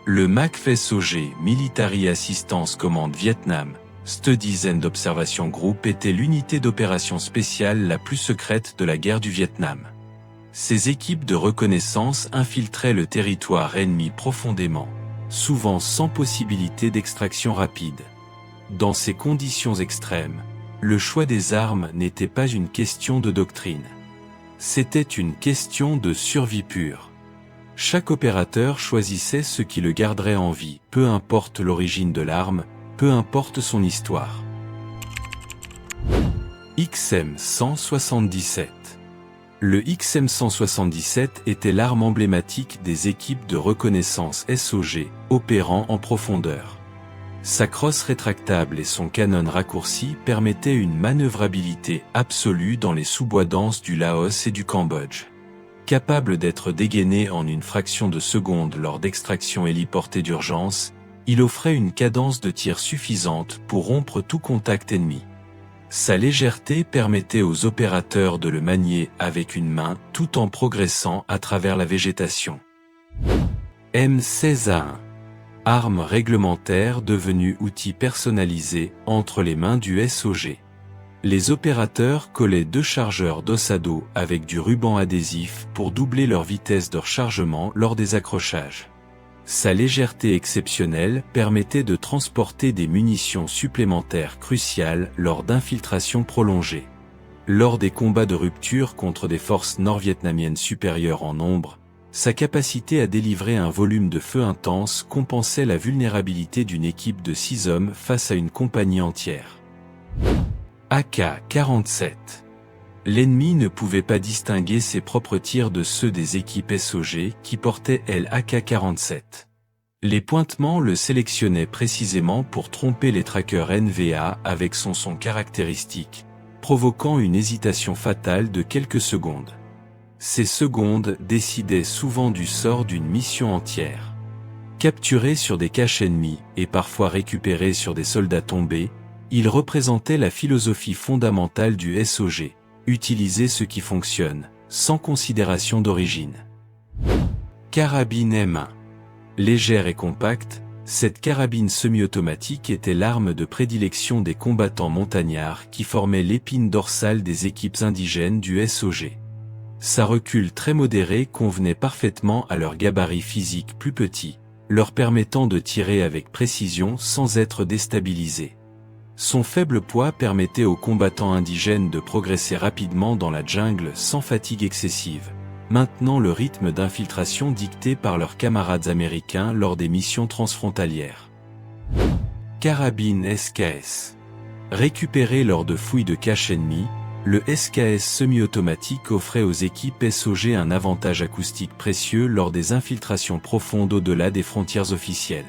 Le MACV-SOG, Military Assistance Command Vietnam, Studies and Observation Group était l'unité d'opération spéciale la plus secrète de la guerre du Vietnam. Ces équipes de reconnaissance infiltraient le territoire ennemi profondément, souvent sans possibilité d'extraction rapide. Dans ces conditions extrêmes, le choix des armes n'était pas une question de doctrine. C'était une question de survie pure. Chaque opérateur choisissait ce qui le garderait en vie, peu importe l'origine de l'arme, peu importe son histoire. XM-177. Le XM-177 était l'arme emblématique des équipes de reconnaissance SOG, opérant en profondeur. Sa crosse rétractable et son canon raccourci permettaient une manœuvrabilité absolue dans les sous-bois denses du Laos et du Cambodge. Capable d'être dégainé en une fraction de seconde lors d'extraction héliportée d'urgence, il offrait une cadence de tir suffisante pour rompre tout contact ennemi. Sa légèreté permettait aux opérateurs de le manier avec une main tout en progressant à travers la végétation. M16A1. Arme réglementaire devenue outil personnalisé entre les mains du SOG. Les opérateurs collaient 2 chargeurs d'ossado avec du ruban adhésif pour doubler leur vitesse de rechargement lors des accrochages. Sa légèreté exceptionnelle permettait de transporter des munitions supplémentaires cruciales lors d'infiltrations prolongées. Lors des combats de rupture contre des forces nord-vietnamiennes supérieures en nombre, sa capacité à délivrer un volume de feu intense compensait la vulnérabilité d'une équipe de 6 hommes face à une compagnie entière. AK-47. L'ennemi ne pouvait pas distinguer ses propres tirs de ceux des équipes SOG qui portaient l'AK-47. Les pointements le sélectionnaient précisément pour tromper les trackers NVA avec son son caractéristique, provoquant une hésitation fatale de quelques secondes. Ces secondes décidaient souvent du sort d'une mission entière. Capturé sur des caches ennemies et parfois récupéré sur des soldats tombés, il représentait la philosophie fondamentale du SOG, utiliser ce qui fonctionne, sans considération d'origine. Carabine M1. Légère et compacte, cette carabine semi-automatique était l'arme de prédilection des combattants montagnards qui formaient l'épine dorsale des équipes indigènes du SOG. Sa recul très modéré convenait parfaitement à leur gabarit physique plus petit, leur permettant de tirer avec précision sans être déstabilisés. Son faible poids permettait aux combattants indigènes de progresser rapidement dans la jungle sans fatigue excessive, maintenant le rythme d'infiltration dicté par leurs camarades américains lors des missions transfrontalières. Carabine SKS. Récupéré lors de fouilles de caches ennemies, le SKS semi-automatique offrait aux équipes SOG un avantage acoustique précieux lors des infiltrations profondes au-delà des frontières officielles.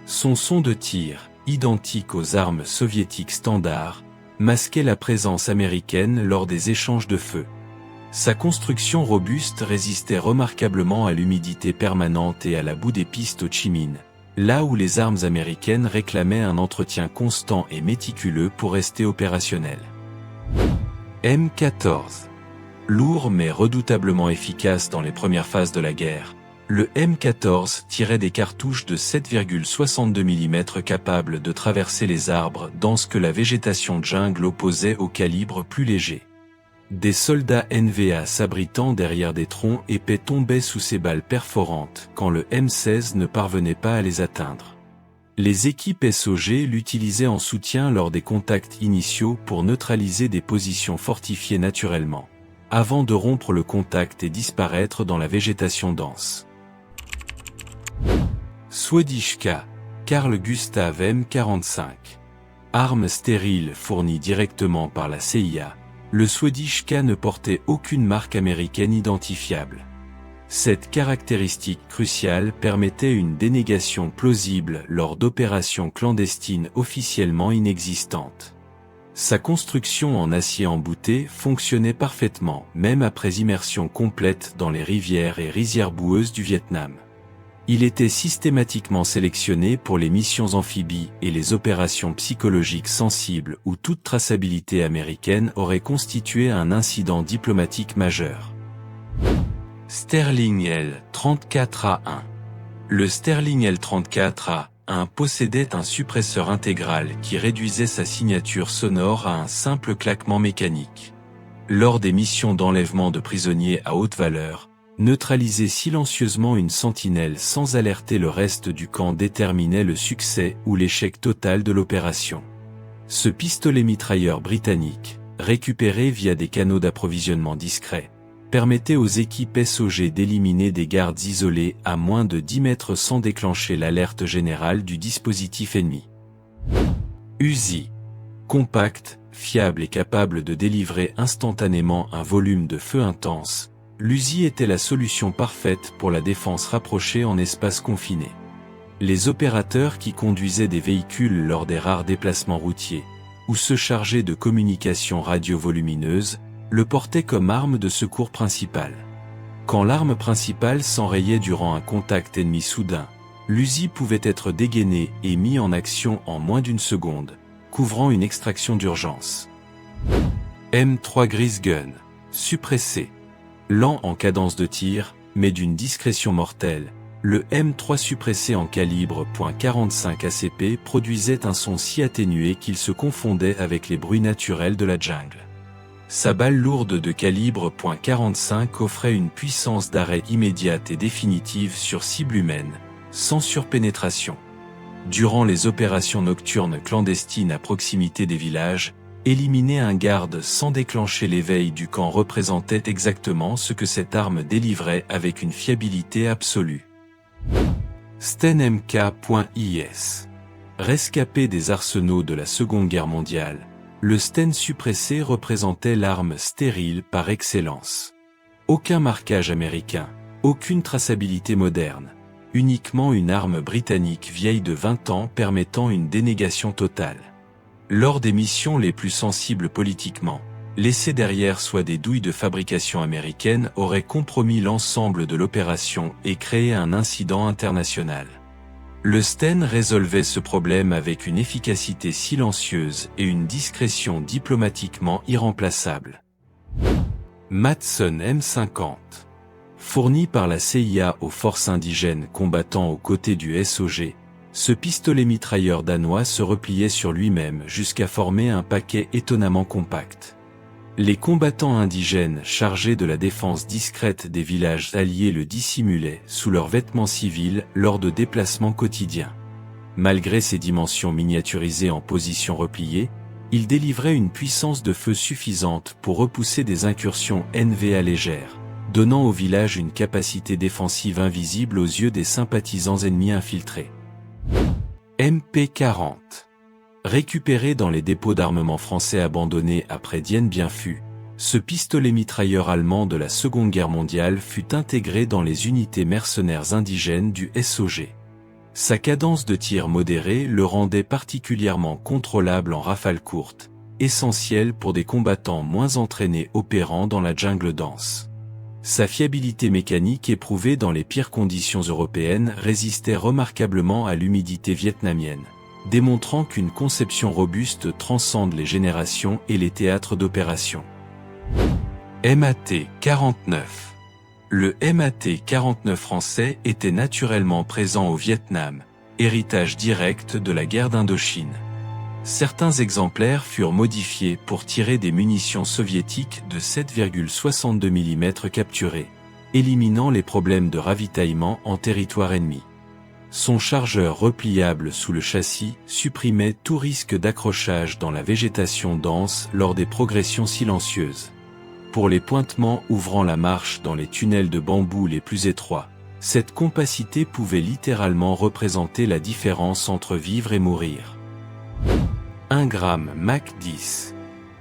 Son son de tir, identique aux armes soviétiques standards, masquait la présence américaine lors des échanges de feu. Sa construction robuste résistait remarquablement à l'humidité permanente et à la boue des pistes Ho Chi Minh, là où les armes américaines réclamaient un entretien constant et méticuleux pour rester opérationnelles. M14. Lourd mais redoutablement efficace dans les premières phases de la guerre, le M14 tirait des cartouches de 7,62 mm capables de traverser les arbres dans ce que la végétation jungle opposait au calibre plus léger. Des soldats NVA s'abritant derrière des troncs épais tombaient sous ces balles perforantes quand le M16 ne parvenait pas à les atteindre. Les équipes SOG l'utilisaient en soutien lors des contacts initiaux pour neutraliser des positions fortifiées naturellement, avant de rompre le contact et disparaître dans la végétation dense. Swedish-K, Carl Gustav M45. Arme stérile fournie directement par la CIA, le Swedish-K ne portait aucune marque américaine identifiable. Cette caractéristique cruciale permettait une dénégation plausible lors d'opérations clandestines officiellement inexistantes. Sa construction en acier embouté fonctionnait parfaitement, même après immersion complète dans les rivières et rizières boueuses du Vietnam. Il était systématiquement sélectionné pour les missions amphibies et les opérations psychologiques sensibles où toute traçabilité américaine aurait constitué un incident diplomatique majeur. Sterling L-34A1. Le Sterling L34A1 possédait un suppresseur intégral qui réduisait sa signature sonore à un simple claquement mécanique. Lors des missions d'enlèvement de prisonniers à haute valeur, neutraliser silencieusement une sentinelle sans alerter le reste du camp déterminait le succès ou l'échec total de l'opération. Ce pistolet mitrailleur britannique, récupéré via des canaux d'approvisionnement discrets, permettait aux équipes SOG d'éliminer des gardes isolés à moins de 10 mètres sans déclencher l'alerte générale du dispositif ennemi. Uzi. Compact, fiable et capable de délivrer instantanément un volume de feu intense, l'Uzi était la solution parfaite pour la défense rapprochée en espace confiné. Les opérateurs qui conduisaient des véhicules lors des rares déplacements routiers, ou se chargeaient de communications radio-volumineuses, le portaient comme arme de secours principale. Quand l'arme principale s'enrayait durant un contact ennemi soudain, l'Uzi pouvait être dégainé et mis en action en moins d'une seconde, couvrant une extraction d'urgence. M3 Gris Gun, suppressé. Lent en cadence de tir, mais d'une discrétion mortelle, le M3 suppressé en calibre .45 ACP produisait un son si atténué qu'il se confondait avec les bruits naturels de la jungle. Sa balle lourde de calibre .45 offrait une puissance d'arrêt immédiate et définitive sur cible humaine, sans surpénétration. Durant les opérations nocturnes clandestines à proximité des villages, éliminer un garde sans déclencher l'éveil du camp représentait exactement ce que cette arme délivrait avec une fiabilité absolue. Sten MK.IS. Rescapé des arsenaux de la Seconde Guerre mondiale, le Sten suppressé représentait l'arme stérile par excellence. Aucun marquage américain, aucune traçabilité moderne, uniquement une arme britannique vieille de 20 ans permettant une dénégation totale. Lors des missions les plus sensibles politiquement, laisser derrière soi des douilles de fabrication américaine aurait compromis l'ensemble de l'opération et créé un incident international. Le Sten résolvait ce problème avec une efficacité silencieuse et une discrétion diplomatiquement irremplaçable. Matson M50. Fourni par la CIA aux forces indigènes combattant aux côtés du SOG, ce pistolet mitrailleur danois se repliait sur lui-même jusqu'à former un paquet étonnamment compact. Les combattants indigènes chargés de la défense discrète des villages alliés le dissimulaient sous leurs vêtements civils lors de déplacements quotidiens. Malgré ses dimensions miniaturisées en position repliée, il délivrait une puissance de feu suffisante pour repousser des incursions NVA légères, donnant au village une capacité défensive invisible aux yeux des sympathisants ennemis infiltrés. MP40. Récupéré dans les dépôts d'armement français abandonnés après Dien Bien Phu, ce pistolet mitrailleur allemand de la Seconde Guerre mondiale fut intégré dans les unités mercenaires indigènes du SOG. Sa cadence de tir modérée le rendait particulièrement contrôlable en rafales courtes, essentiel pour des combattants moins entraînés opérant dans la jungle dense. Sa fiabilité mécanique éprouvée dans les pires conditions européennes résistait remarquablement à l'humidité vietnamienne, démontrant qu'une conception robuste transcende les générations et les théâtres d'opération. MAT-49. Le MAT-49 français était naturellement présent au Vietnam, héritage direct de la guerre d'Indochine. Certains exemplaires furent modifiés pour tirer des munitions soviétiques de 7,62 mm capturées, éliminant les problèmes de ravitaillement en territoire ennemi. Son chargeur repliable sous le châssis supprimait tout risque d'accrochage dans la végétation dense lors des progressions silencieuses. Pour les pointements ouvrant la marche dans les tunnels de bambou les plus étroits, cette compacité pouvait littéralement représenter la différence entre vivre et mourir. 1 gramme Mac 10.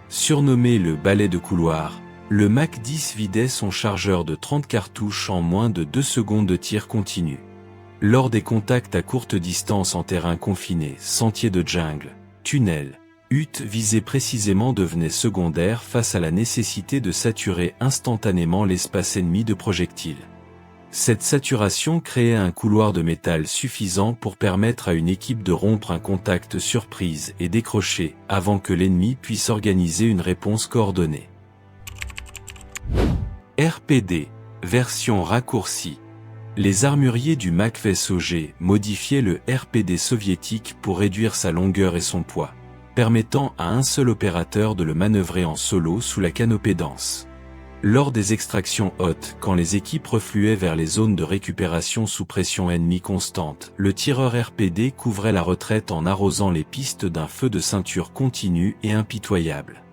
Surnommé le balai de couloir, le Mac 10 vidait son chargeur de 30 cartouches en moins de 2 secondes de tir continu. Lors des contacts à courte distance en terrain confiné, sentiers de jungle, tunnels, huttes visées précisément devenaient secondaires face à la nécessité de saturer instantanément l'espace ennemi de projectiles. Cette saturation créait un couloir de métal suffisant pour permettre à une équipe de rompre un contact surprise et décrocher avant que l'ennemi puisse organiser une réponse coordonnée. RPD, version raccourcie. Les armuriers du MACV-SOG modifiaient le RPD soviétique pour réduire sa longueur et son poids, permettant à un seul opérateur de le manœuvrer en solo sous la canopée dense. Lors des extractions hautes, quand les équipes refluaient vers les zones de récupération sous pression ennemie constante, le tireur RPD couvrait la retraite en arrosant les pistes d'un feu de ceinture continu et impitoyable.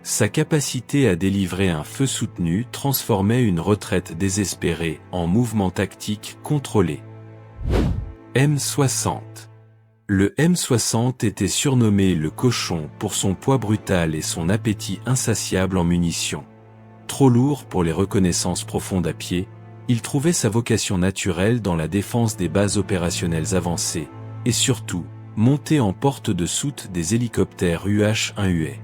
Sa capacité à délivrer un feu soutenu transformait une retraite désespérée en mouvement tactique contrôlé. M60. Le M60 était surnommé le cochon pour son poids brutal et son appétit insatiable en munitions. Trop lourd pour les reconnaissances profondes à pied, il trouvait sa vocation naturelle dans la défense des bases opérationnelles avancées, et surtout, monté en porte de soute des hélicoptères UH-1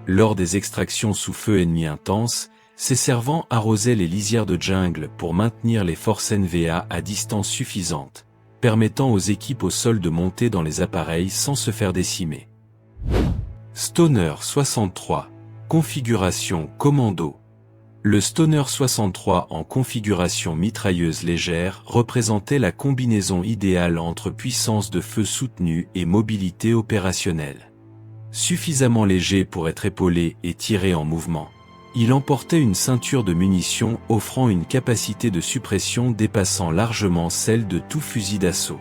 Lors des extractions sous feu ennemi intense, ces servants arrosaient les lisières de jungle pour maintenir les forces NVA à distance suffisante, permettant aux équipes au sol de monter dans les appareils sans se faire décimer. Stoner 63. Configuration commando. Le Stoner 63 en configuration mitrailleuse légère représentait la combinaison idéale entre puissance de feu soutenue et mobilité opérationnelle. Suffisamment léger pour être épaulé et tiré en mouvement, il emportait une ceinture de munitions offrant une capacité de suppression dépassant largement celle de tout fusil d'assaut.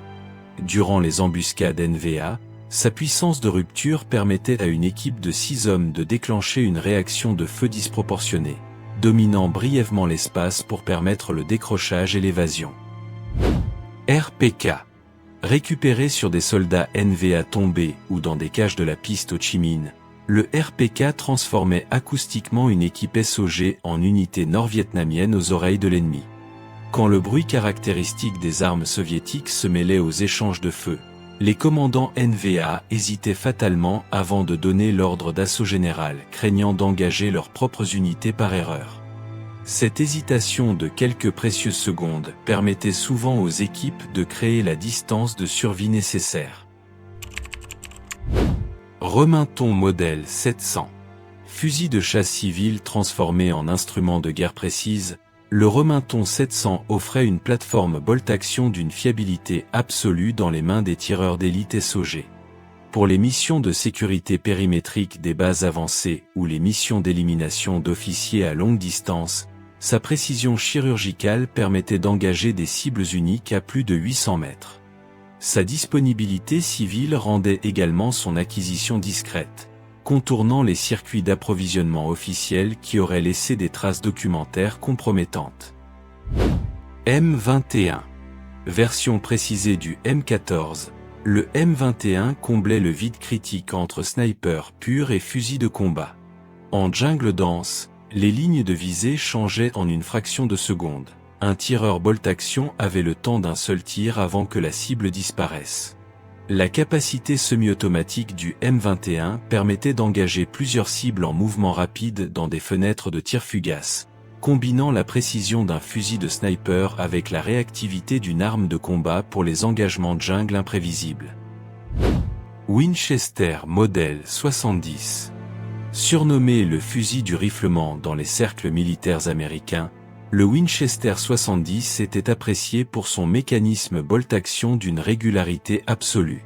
Durant les embuscades NVA, sa puissance de rupture permettait à une équipe de 6 hommes de déclencher une réaction de feu disproportionnée, dominant brièvement l'espace pour permettre le décrochage et l'évasion. RPK. Récupéré sur des soldats NVA tombés ou dans des caches de la piste Ho Chi Minh, le RPK transformait acoustiquement une équipe SOG en unité nord-vietnamienne aux oreilles de l'ennemi. Quand le bruit caractéristique des armes soviétiques se mêlait aux échanges de feu, les commandants NVA hésitaient fatalement avant de donner l'ordre d'assaut général, craignant d'engager leurs propres unités par erreur. Cette hésitation de quelques précieuses secondes permettait souvent aux équipes de créer la distance de survie nécessaire. Remington modèle 700. Fusil de chasse civil transformé en instrument de guerre précise, le Remington 700 offrait une plateforme bolt-action d'une fiabilité absolue dans les mains des tireurs d'élite SOG. Pour les missions de sécurité périmétrique des bases avancées ou les missions d'élimination d'officiers à longue distance, sa précision chirurgicale permettait d'engager des cibles uniques à plus de 800 mètres. Sa disponibilité civile rendait également son acquisition discrète, contournant les circuits d'approvisionnement officiels qui auraient laissé des traces documentaires compromettantes. M21. Version précisée du M14, le M21 comblait le vide critique entre sniper pur et fusil de combat. En jungle dense, les lignes de visée changeaient en une fraction de seconde. Un tireur bolt-action avait le temps d'un seul tir avant que la cible disparaisse. La capacité semi-automatique du M21 permettait d'engager plusieurs cibles en mouvement rapide dans des fenêtres de tir fugace, combinant la précision d'un fusil de sniper avec la réactivité d'une arme de combat pour les engagements de jungle imprévisibles. Winchester modèle 70. Surnommé le fusil du riflement dans les cercles militaires américains, le Winchester 70 était apprécié pour son mécanisme bolt-action d'une régularité absolue.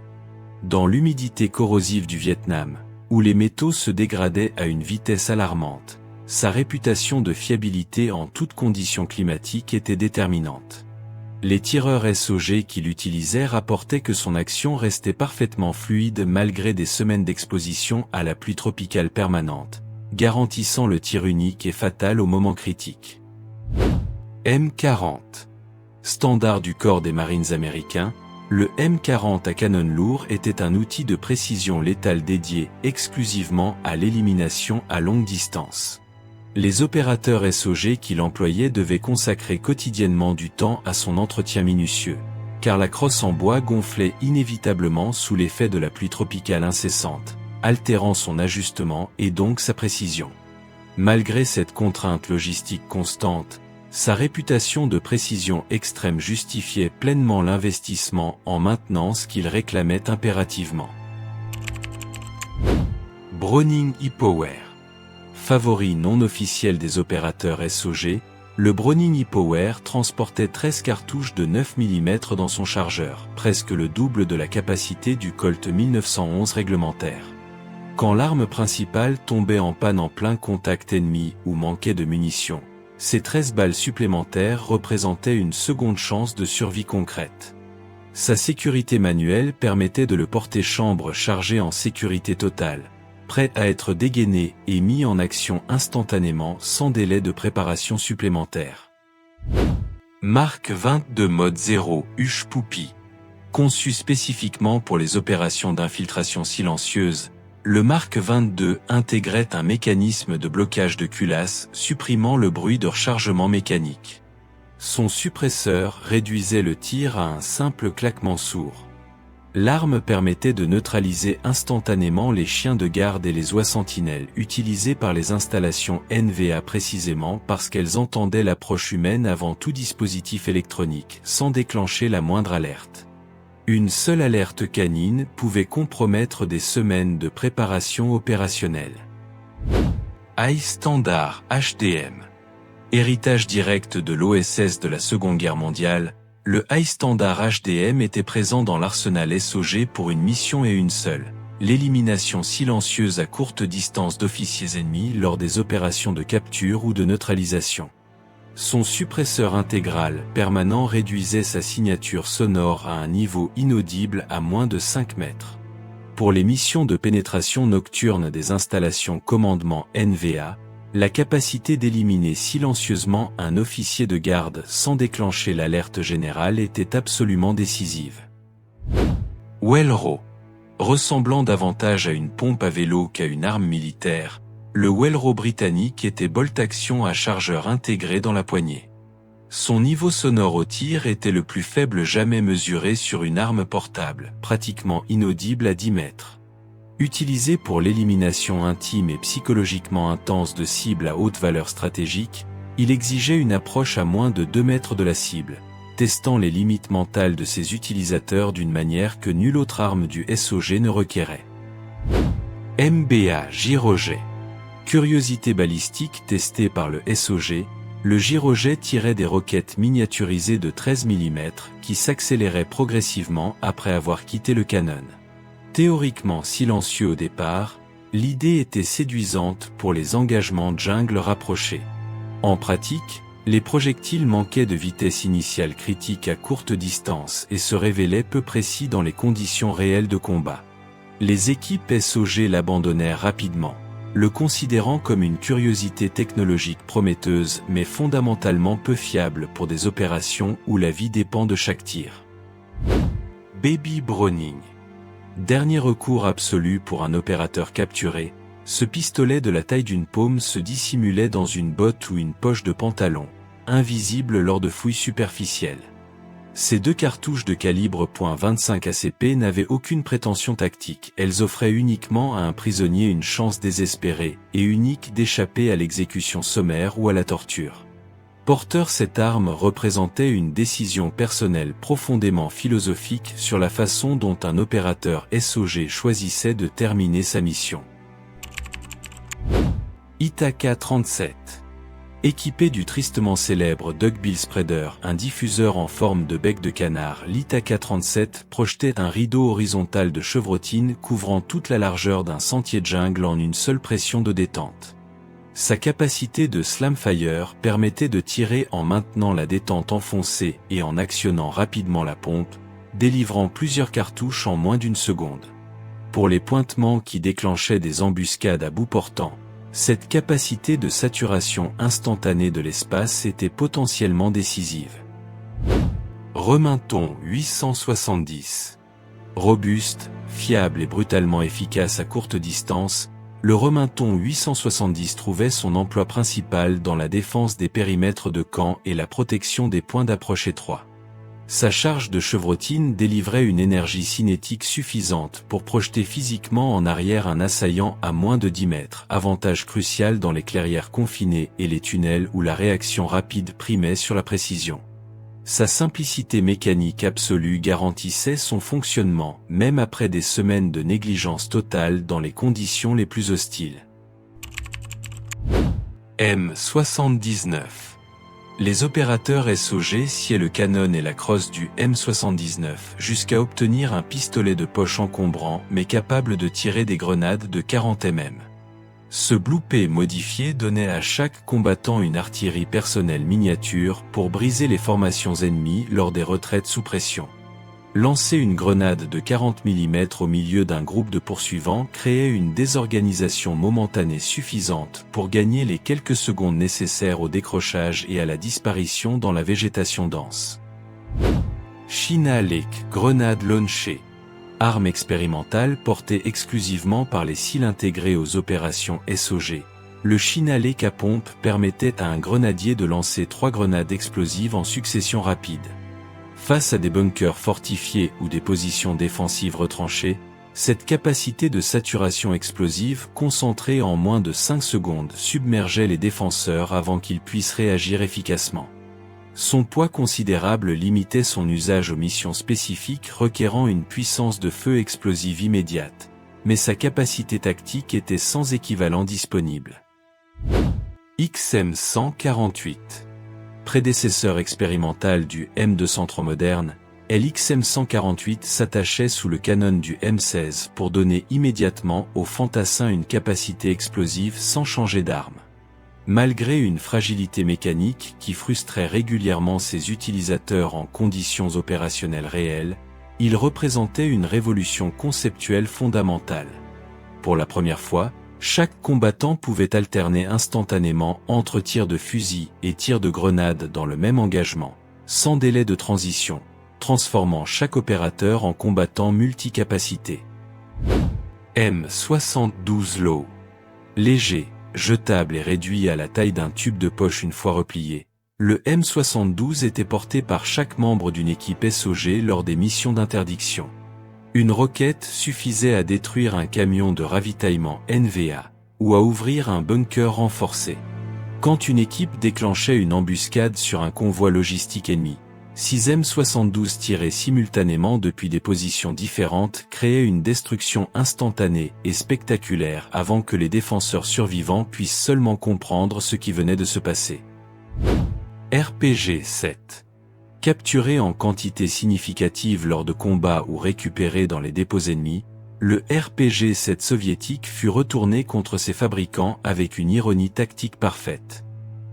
Dans l'humidité corrosive du Vietnam, où les métaux se dégradaient à une vitesse alarmante, sa réputation de fiabilité en toutes conditions climatiques était déterminante. Les tireurs SOG qui l'utilisaient rapportaient que son action restait parfaitement fluide malgré des semaines d'exposition à la pluie tropicale permanente, garantissant le tir unique et fatal au moment critique. M40. Standard du corps des Marines américains, le M40 à canon lourd était un outil de précision létale dédié exclusivement à l'élimination à longue distance. Les opérateurs SOG qui l'employaient devaient consacrer quotidiennement du temps à son entretien minutieux, car la crosse en bois gonflait inévitablement sous l'effet de la pluie tropicale incessante, altérant son ajustement et donc sa précision. Malgré cette contrainte logistique constante, sa réputation de précision extrême justifiait pleinement l'investissement en maintenance qu'il réclamait impérativement. Browning E-Power. Favori non officiel des opérateurs SOG, Le Browning E-Power transportait 13 cartouches de 9 mm dans son chargeur, presque le double de la capacité du Colt 1911 réglementaire. Quand l'arme principale tombait en panne en plein contact ennemi ou manquait de munitions, ces 13 balles supplémentaires représentaient une seconde chance de survie concrète. Sa sécurité manuelle permettait de le porter chambre chargé en sécurité totale, prêt à être dégainé et mis en action instantanément sans délai de préparation supplémentaire. Mark 22 Mode 0 Hush-Puppy. Conçu spécifiquement pour les opérations d'infiltration silencieuse, le Mark 22 intégrait un mécanisme de blocage de culasse supprimant le bruit de rechargement mécanique. Son suppresseur réduisait le tir à un simple claquement sourd. L'arme permettait de neutraliser instantanément les chiens de garde et les oies sentinelles utilisés par les installations NVA précisément parce qu'elles entendaient l'approche humaine avant tout dispositif électronique, sans déclencher la moindre alerte. Une seule alerte canine pouvait compromettre des semaines de préparation opérationnelle. High Standard HDM. Héritage direct de l'OSS de la Seconde Guerre mondiale, le High Standard HDM était présent dans l'arsenal SOG pour une mission et une seule, l'élimination silencieuse à courte distance d'officiers ennemis lors des opérations de capture ou de neutralisation. Son suppresseur intégral permanent réduisait sa signature sonore à un niveau inaudible à moins de 5 mètres. Pour les missions de pénétration nocturne des installations commandement NVA, la capacité d'éliminer silencieusement un officier de garde sans déclencher l'alerte générale était absolument décisive. Welro. Ressemblant davantage à une pompe à vélo qu'à une arme militaire, le Welro britannique était bolt-action à chargeur intégré dans la poignée. Son niveau sonore au tir était le plus faible jamais mesuré sur une arme portable, pratiquement inaudible à 10 mètres. Utilisé pour l'élimination intime et psychologiquement intense de cibles à haute valeur stratégique, il exigeait une approche à moins de 2 mètres de la cible, testant les limites mentales de ses utilisateurs d'une manière que nulle autre arme du SOG ne requérait. MBA Gyrojet. Curiosité balistique testée par le SOG, le gyrojet tirait des roquettes miniaturisées de 13 mm qui s'accéléraient progressivement après avoir quitté le canon. Théoriquement silencieux au départ, l'idée était séduisante pour les engagements jungle rapprochés. En pratique, les projectiles manquaient de vitesse initiale critique à courte distance et se révélaient peu précis dans les conditions réelles de combat. Les équipes SOG l'abandonnèrent rapidement, le considérant comme une curiosité technologique prometteuse mais fondamentalement peu fiable pour des opérations où la vie dépend de chaque tir. Baby Browning. Dernier recours absolu pour un opérateur capturé, ce pistolet de la taille d'une paume se dissimulait dans une botte ou une poche de pantalon, invisible lors de fouilles superficielles. Ces 2 cartouches de calibre .25 ACP n'avaient aucune prétention tactique, elles offraient uniquement à un prisonnier une chance désespérée et unique d'échapper à l'exécution sommaire ou à la torture. Porteur, cette arme représentait une décision personnelle profondément philosophique sur la façon dont un opérateur SOG choisissait de terminer sa mission. Ithaca 37. Équipé du tristement célèbre Duckbill Spreader, un diffuseur en forme de bec de canard, l'Ithaca 37 projetait un rideau horizontal de chevrotine couvrant toute la largeur d'un sentier de jungle en une seule pression de détente. Sa capacité de slamfire permettait de tirer en maintenant la détente enfoncée et en actionnant rapidement la pompe, délivrant plusieurs cartouches en moins d'une seconde. Pour les pointements qui déclenchaient des embuscades à bout portant, cette capacité de saturation instantanée de l'espace était potentiellement décisive. Remington 870. Robuste, fiable et brutalement efficace à courte distance, le Remington 870 trouvait son emploi principal dans la défense des périmètres de camp et la protection des points d'approche étroits. Sa charge de chevrotine délivrait une énergie cinétique suffisante pour projeter physiquement en arrière un assaillant à moins de 10 mètres, avantage crucial dans les clairières confinées et les tunnels où la réaction rapide primait sur la précision. Sa simplicité mécanique absolue garantissait son fonctionnement, même après des semaines de négligence totale dans les conditions les plus hostiles. M79. Les opérateurs SOG sciaient le canon et la crosse du M79 jusqu'à obtenir un pistolet de poche encombrant mais capable de tirer des grenades de 40 mm. Ce Blue-P modifié donnait à chaque combattant une artillerie personnelle miniature pour briser les formations ennemies lors des retraites sous pression. Lancer une grenade de 40 mm au milieu d'un groupe de poursuivants créait une désorganisation momentanée suffisante pour gagner les quelques secondes nécessaires au décrochage et à la disparition dans la végétation dense. China Lake Grenade Launcher. Arme expérimentale portée exclusivement par les SEAL intégrés aux opérations SOG. Le China Lake à pompe permettait à un grenadier de lancer 3 grenades explosives en succession rapide. Face à des bunkers fortifiés ou des positions défensives retranchées, cette capacité de saturation explosive concentrée en moins de 5 secondes submergeait les défenseurs avant qu'ils puissent réagir efficacement. Son poids considérable limitait son usage aux missions spécifiques requérant une puissance de feu explosive immédiate, mais sa capacité tactique était sans équivalent disponible. XM148. Prédécesseur expérimental du M203 moderne, l'XM148 s'attachait sous le canon du M16 pour donner immédiatement au fantassin une capacité explosive sans changer d'arme. Malgré une fragilité mécanique qui frustrait régulièrement ses utilisateurs en conditions opérationnelles réelles, il représentait une révolution conceptuelle fondamentale. Pour la première fois, chaque combattant pouvait alterner instantanément entre tirs de fusil et tirs de grenade dans le même engagement, sans délai de transition, transformant chaque opérateur en combattant multicapacité. M72 Low. Léger, jetable et réduit à la taille d'un tube de poche une fois replié, le M72 était porté par chaque membre d'une équipe SOG lors des missions d'interdiction. Une roquette suffisait à détruire un camion de ravitaillement NVA, ou à ouvrir un bunker renforcé. Quand une équipe déclenchait une embuscade sur un convoi logistique ennemi, 6 M72 tirés simultanément depuis des positions différentes créaient une destruction instantanée et spectaculaire avant que les défenseurs survivants puissent seulement comprendre ce qui venait de se passer. RPG-7. Capturé en quantité significative lors de combats ou récupéré dans les dépôts ennemis, le RPG-7 soviétique fut retourné contre ses fabricants avec une ironie tactique parfaite.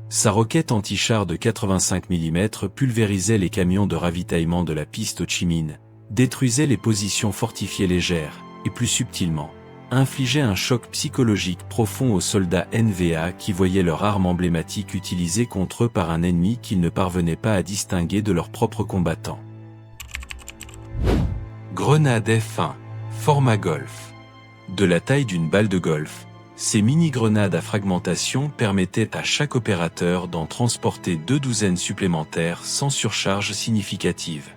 Sa roquette anti-char de 85 mm pulvérisait les camions de ravitaillement de la piste Ho Chi Minh, détruisait les positions fortifiées légères, et plus subtilement, infligeait un choc psychologique profond aux soldats NVA qui voyaient leur arme emblématique utilisée contre eux par un ennemi qu'ils ne parvenaient pas à distinguer de leurs propres combattants. Grenade F1, format golf. De la taille d'une balle de golf, ces mini-grenades à fragmentation permettaient à chaque opérateur d'en transporter 2 douzaines supplémentaires sans surcharge significative.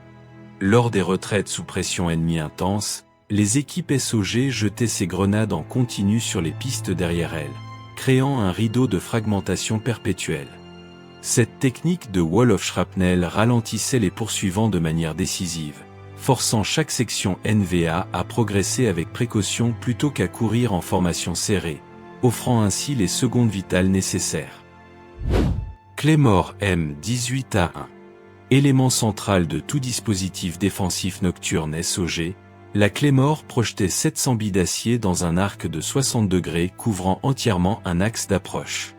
Lors des retraites sous pression ennemie intense, les équipes SOG jetaient ces grenades en continu sur les pistes derrière elles, créant un rideau de fragmentation perpétuelle. Cette technique de wall of shrapnel ralentissait les poursuivants de manière décisive, forçant chaque section NVA à progresser avec précaution plutôt qu'à courir en formation serrée, offrant ainsi les secondes vitales nécessaires. Claymore M18A1. Élément central de tout dispositif défensif nocturne SOG, la Claymore projetait 700 billes d'acier dans un arc de 60 degrés couvrant entièrement un axe d'approche.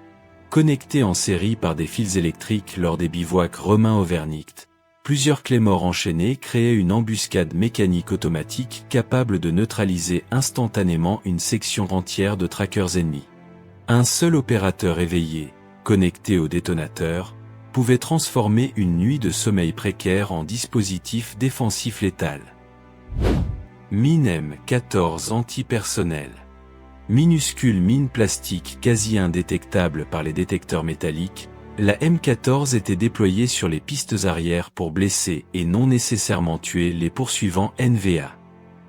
Connectés en série par des fils électriques lors des bivouacs romains auvergnats, plusieurs Claymores enchaînées créaient une embuscade mécanique automatique capable de neutraliser instantanément une section entière de trackers ennemis. Un seul opérateur éveillé, connecté au détonateur, pouvait transformer une nuit de sommeil précaire en dispositif défensif létal. Mine M14 antipersonnel. Minuscule mine plastique quasi indétectable par les détecteurs métalliques, la M14 était déployée sur les pistes arrière pour blesser et non nécessairement tuer les poursuivants NVA.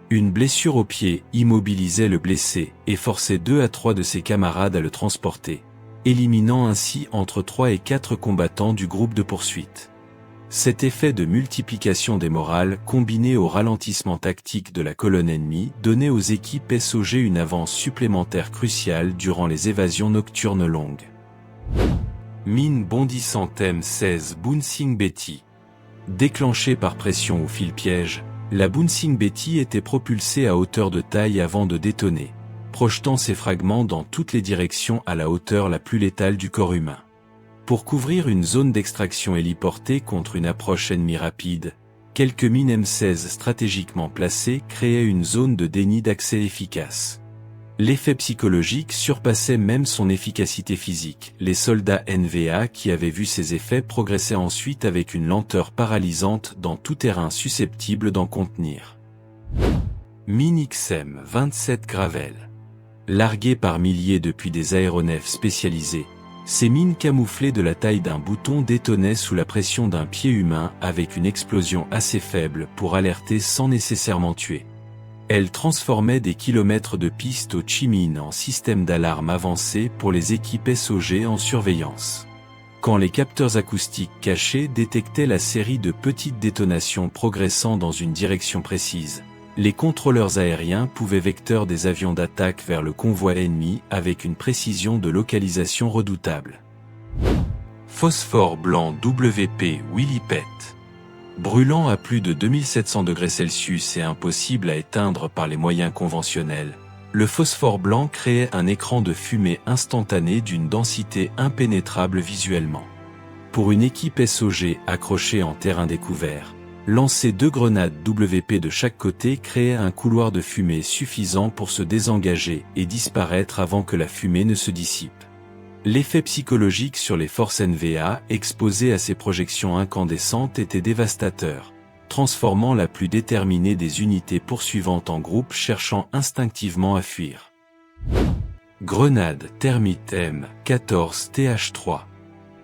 Une blessure au pied immobilisait le blessé et forçait 2 à 3 de ses camarades à le transporter, éliminant ainsi entre 3 et 4 combattants du groupe de poursuite. Cet effet de multiplication des morales combiné au ralentissement tactique de la colonne ennemie donnait aux équipes SOG une avance supplémentaire cruciale durant les évasions nocturnes longues. Mine bondissante M16 Bouncing Betty. Déclenchée par pression au fil-piège, la Bouncing Betty était propulsée à hauteur de taille avant de détonner, projetant ses fragments dans toutes les directions à la hauteur la plus létale du corps humain. Pour couvrir une zone d'extraction héliportée contre une approche ennemie rapide, quelques mines M16 stratégiquement placées créaient une zone de déni d'accès efficace. L'effet psychologique surpassait même son efficacité physique. Les soldats NVA qui avaient vu ces effets progressaient ensuite avec une lenteur paralysante dans tout terrain susceptible d'en contenir. Mine XM-27 Gravel. Larguées par milliers depuis des aéronefs spécialisés, ces mines camouflées de la taille d'un bouton détonnaient sous la pression d'un pied humain avec une explosion assez faible pour alerter sans nécessairement tuer. Elles transformaient des kilomètres de piste au Chi-Minh en système d'alarme avancé pour les équipes SOG en surveillance. Quand les capteurs acoustiques cachés détectaient la série de petites détonations progressant dans une direction précise, les contrôleurs aériens pouvaient vecteur des avions d'attaque vers le convoi ennemi avec une précision de localisation redoutable. Phosphore blanc WP Willipet. Brûlant à plus de 2700 degrés Celsius et impossible à éteindre par les moyens conventionnels, le phosphore blanc créait un écran de fumée instantané d'une densité impénétrable visuellement. Pour une équipe SOG accrochée en terrain découvert, lancer 2 grenades WP de chaque côté créait un couloir de fumée suffisant pour se désengager et disparaître avant que la fumée ne se dissipe. L'effet psychologique sur les forces NVA exposées à ces projections incandescentes était dévastateur, transformant la plus déterminée des unités poursuivantes en groupe cherchant instinctivement à fuir. Grenade thermite M14 TH3.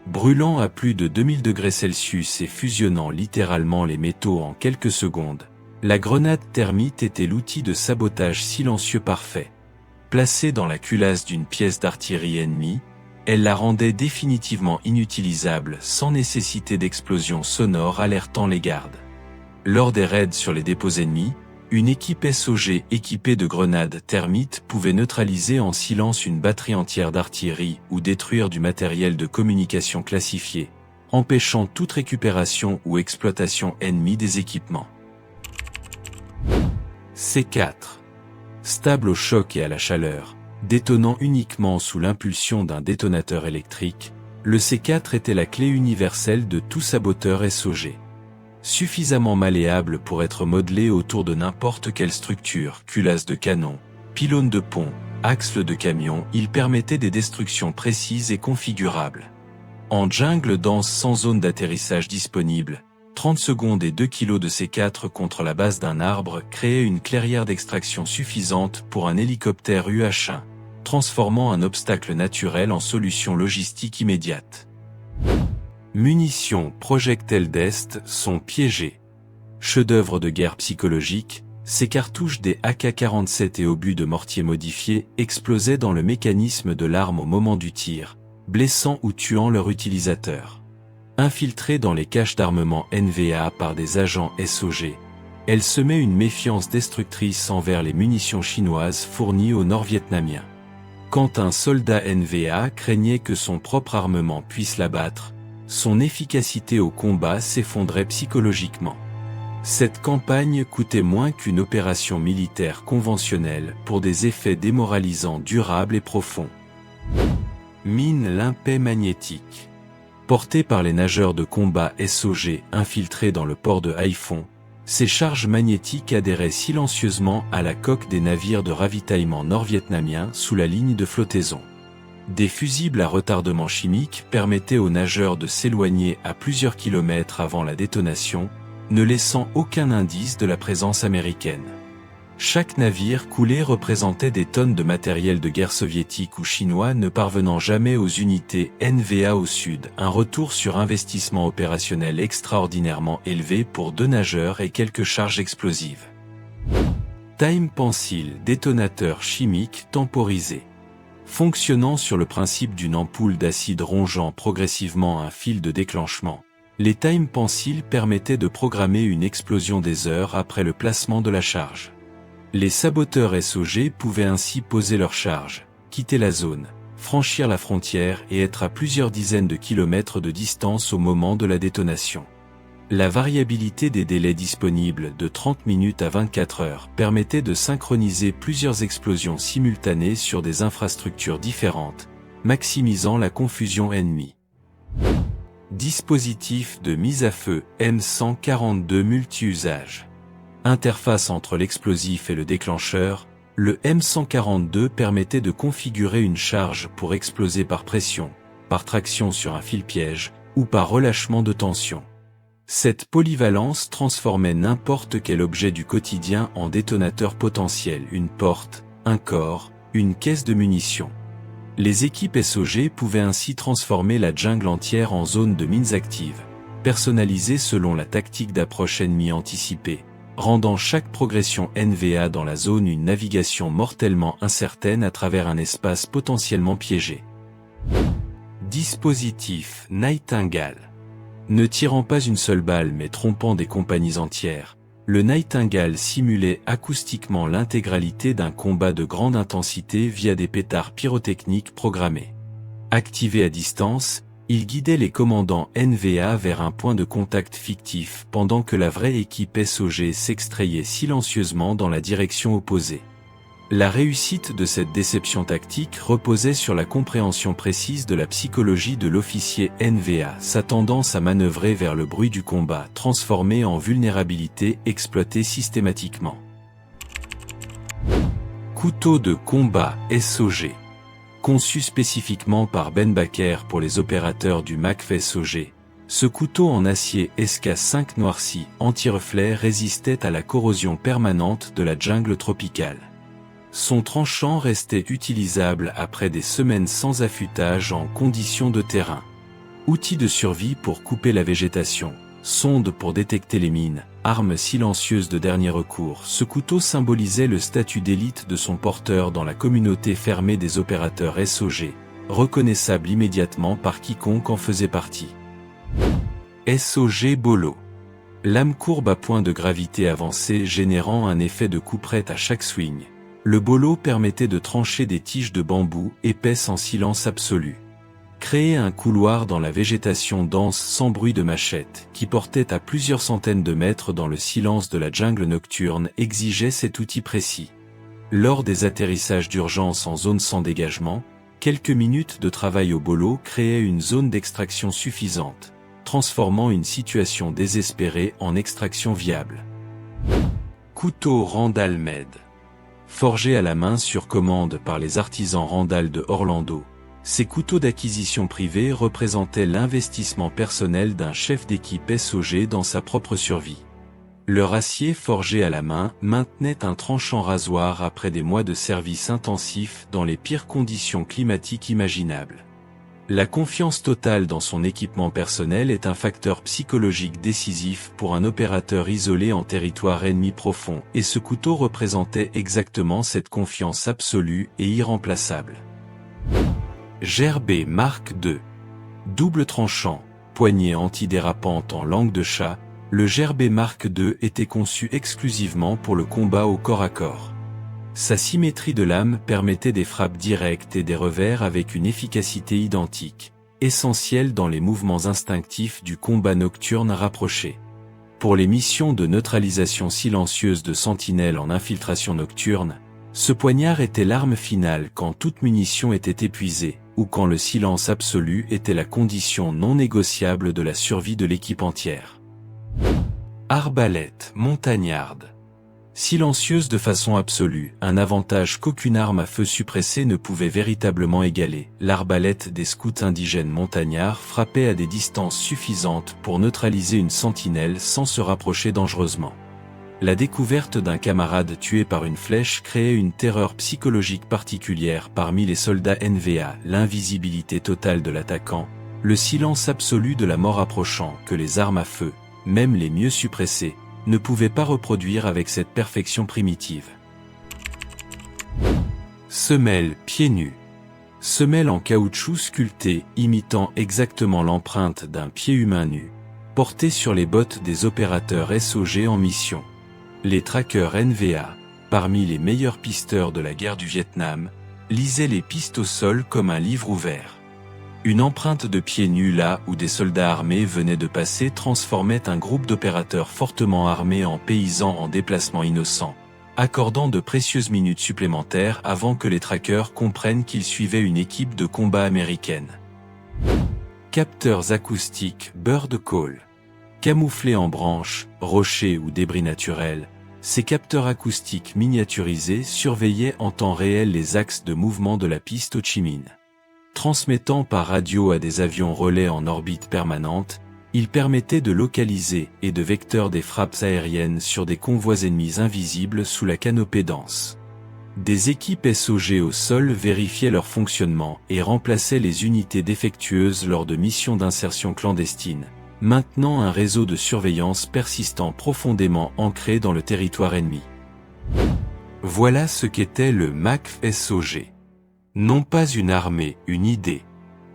Brûlant à plus de 2000 degrés Celsius et fusionnant littéralement les métaux en quelques secondes, la grenade thermite était l'outil de sabotage silencieux parfait. Placée dans la culasse d'une pièce d'artillerie ennemie, elle la rendait définitivement inutilisable sans nécessité d'explosion sonore alertant les gardes. Lors des raids sur les dépôts ennemis, une équipe SOG équipée de grenades thermites pouvait neutraliser en silence une batterie entière d'artillerie ou détruire du matériel de communication classifié, empêchant toute récupération ou exploitation ennemie des équipements. C4. Stable au choc et à la chaleur, détonnant uniquement sous l'impulsion d'un détonateur électrique, le C4 était la clé universelle de tout saboteur SOG. Suffisamment malléable pour être modelé autour de n'importe quelle structure, culasse de canon, pylône de pont, axe de camion, il permettait des destructions précises et configurables. En jungle dense sans zone d'atterrissage disponible, 30 secondes et 2 kg de C4 contre la base d'un arbre créaient une clairière d'extraction suffisante pour un hélicoptère UH-1, transformant un obstacle naturel en solution logistique immédiate. Munitions projectiles d'Est sont piégées. Chef-d'œuvre de guerre psychologique, ces cartouches des AK-47 et obus de mortier modifiés explosaient dans le mécanisme de l'arme au moment du tir, blessant ou tuant leur utilisateur. Infiltrées dans les caches d'armement NVA par des agents SOG, elles semaient une méfiance destructrice envers les munitions chinoises fournies aux Nord-Vietnamiens. Quand un soldat NVA craignait que son propre armement puisse l'abattre, son efficacité au combat s'effondrait psychologiquement. Cette campagne coûtait moins qu'une opération militaire conventionnelle pour des effets démoralisants durables et profonds. Mine limpet magnétique. Portées par les nageurs de combat SOG infiltrés dans le port de Haiphong, ces charges magnétiques adhéraient silencieusement à la coque des navires de ravitaillement nord-vietnamiens sous la ligne de flottaison. Des fusibles à retardement chimique permettaient aux nageurs de s'éloigner à plusieurs kilomètres avant la détonation, ne laissant aucun indice de la présence américaine. Chaque navire coulé représentait des tonnes de matériel de guerre soviétique ou chinois ne parvenant jamais aux unités NVA au sud, un retour sur investissement opérationnel extraordinairement élevé pour 2 nageurs et quelques charges explosives. Time Pencil, détonateur chimique temporisé. Fonctionnant sur le principe d'une ampoule d'acide rongeant progressivement un fil de déclenchement, les Time Pencil permettaient de programmer une explosion des heures après le placement de la charge. Les saboteurs SOG pouvaient ainsi poser leur charge, quitter la zone, franchir la frontière et être à plusieurs dizaines de kilomètres de distance au moment de la détonation. La variabilité des délais disponibles de 30 minutes à 24 heures permettait de synchroniser plusieurs explosions simultanées sur des infrastructures différentes, maximisant la confusion ennemie. Dispositif de mise à feu M142 multi-usage. Interface entre l'explosif et le déclencheur, le M142 permettait de configurer une charge pour exploser par pression, par traction sur un fil piège ou par relâchement de tension. Cette polyvalence transformait n'importe quel objet du quotidien en détonateur potentiel, une porte, un corps, une caisse de munitions. Les équipes SOG pouvaient ainsi transformer la jungle entière en zone de mines actives, personnalisée selon la tactique d'approche ennemie anticipée, rendant chaque progression NVA dans la zone une navigation mortellement incertaine à travers un espace potentiellement piégé. Dispositif Nightingale. Ne tirant pas une seule balle mais trompant des compagnies entières, le Nightingale simulait acoustiquement l'intégralité d'un combat de grande intensité via des pétards pyrotechniques programmés. Activé à distance, il guidait les commandants NVA vers un point de contact fictif pendant que la vraie équipe SOG s'extrayait silencieusement dans la direction opposée. La réussite de cette déception tactique reposait sur la compréhension précise de la psychologie de l'officier NVA, sa tendance à manœuvrer vers le bruit du combat transformé en vulnérabilité exploitée systématiquement. Couteau de combat SOG. Conçu spécifiquement par Ben Baker pour les opérateurs du MACF SOG, ce couteau en acier SK5 noirci anti-reflet résistait à la corrosion permanente de la jungle tropicale. Son tranchant restait utilisable après des semaines sans affûtage en conditions de terrain. Outil de survie pour couper la végétation, sonde pour détecter les mines, arme silencieuse de dernier recours, ce couteau symbolisait le statut d'élite de son porteur dans la communauté fermée des opérateurs SOG, reconnaissable immédiatement par quiconque en faisait partie. SOG Bolo. Lame courbe à point de gravité avancée générant un effet de couperet à chaque swing. Le bolo permettait de trancher des tiges de bambou épaisses en silence absolu. Créer un couloir dans la végétation dense sans bruit de machette, qui portait à plusieurs centaines de mètres dans le silence de la jungle nocturne, exigeait cet outil précis. Lors des atterrissages d'urgence en zone sans dégagement, quelques minutes de travail au bolo créaient une zone d'extraction suffisante, transformant une situation désespérée en extraction viable. Couteau Randall Med. Forgés à la main sur commande par les artisans Randall de Orlando, ces couteaux d'acquisition privée représentaient l'investissement personnel d'un chef d'équipe SOG dans sa propre survie. Leur acier forgé à la main maintenait un tranchant rasoir après des mois de service intensif dans les pires conditions climatiques imaginables. La confiance totale dans son équipement personnel est un facteur psychologique décisif pour un opérateur isolé en territoire ennemi profond, et ce couteau représentait exactement cette confiance absolue et irremplaçable. Gerbet Mark II. Double tranchant, poignée antidérapante en langue de chat, le Gerbet Mark II était conçu exclusivement pour le combat au corps à corps. Sa symétrie de lame permettait des frappes directes et des revers avec une efficacité identique, essentielle dans les mouvements instinctifs du combat nocturne rapproché. Pour les missions de neutralisation silencieuse de sentinelles en infiltration nocturne, ce poignard était l'arme finale quand toute munition était épuisée, ou quand le silence absolu était la condition non négociable de la survie de l'équipe entière. Arbalète montagnarde. Silencieuse de façon absolue, un avantage qu'aucune arme à feu suppressé ne pouvait véritablement égaler, l'arbalète des scouts indigènes montagnards frappait à des distances suffisantes pour neutraliser une sentinelle sans se rapprocher dangereusement. La découverte d'un camarade tué par une flèche créait une terreur psychologique particulière parmi les soldats NVA, l'invisibilité totale de l'attaquant, le silence absolu de la mort approchant que les armes à feu, même les mieux suppressées, ne pouvait pas reproduire avec cette perfection primitive. Semelle pieds nus. Semelle en caoutchouc sculptée, imitant exactement l'empreinte d'un pied humain nu, portée sur les bottes des opérateurs SOG en mission. Les trackers NVA, parmi les meilleurs pisteurs de la guerre du Vietnam, lisaient les pistes au sol comme un livre ouvert. Une empreinte de pieds nus là où des soldats armés venaient de passer transformait un groupe d'opérateurs fortement armés en paysans en déplacement innocent, accordant de précieuses minutes supplémentaires avant que les trackers comprennent qu'ils suivaient une équipe de combat américaine. Capteurs acoustiques Bird Call. Camouflés en branches, rochers ou débris naturels, ces capteurs acoustiques miniaturisés surveillaient en temps réel les axes de mouvement de la piste Ho Chi Minh. Transmettant par radio à des avions relais en orbite permanente, ils permettaient de localiser et de vecteurs des frappes aériennes sur des convois ennemis invisibles sous la canopée dense. Des équipes SOG au sol vérifiaient leur fonctionnement et remplaçaient les unités défectueuses lors de missions d'insertion clandestine, maintenant un réseau de surveillance persistant profondément ancré dans le territoire ennemi. Voilà ce qu'était le MAC-SOG. Non pas une armée, une idée.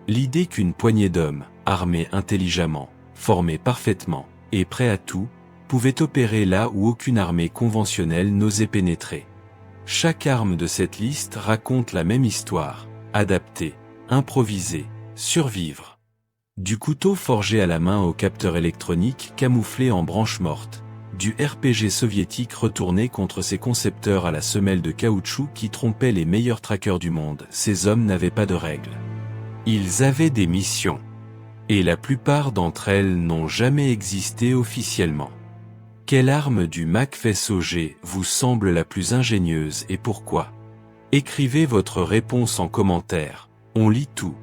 L'idée qu'une poignée d'hommes, armés intelligemment, formés parfaitement, et prêts à tout, pouvaient opérer là où aucune armée conventionnelle n'osait pénétrer. Chaque arme de cette liste raconte la même histoire, adapter, improviser, survivre. Du couteau forgé à la main au capteur électronique camouflé en branche morte, du RPG soviétique retourné contre ses concepteurs à la semelle de caoutchouc qui trompait les meilleurs trackers du monde, ces hommes n'avaient pas de règles. Ils avaient des missions. Et la plupart d'entre elles n'ont jamais existé officiellement. Quelle arme du MAC-SOG vous semble la plus ingénieuse et pourquoi? Écrivez votre réponse en commentaire, on lit tout.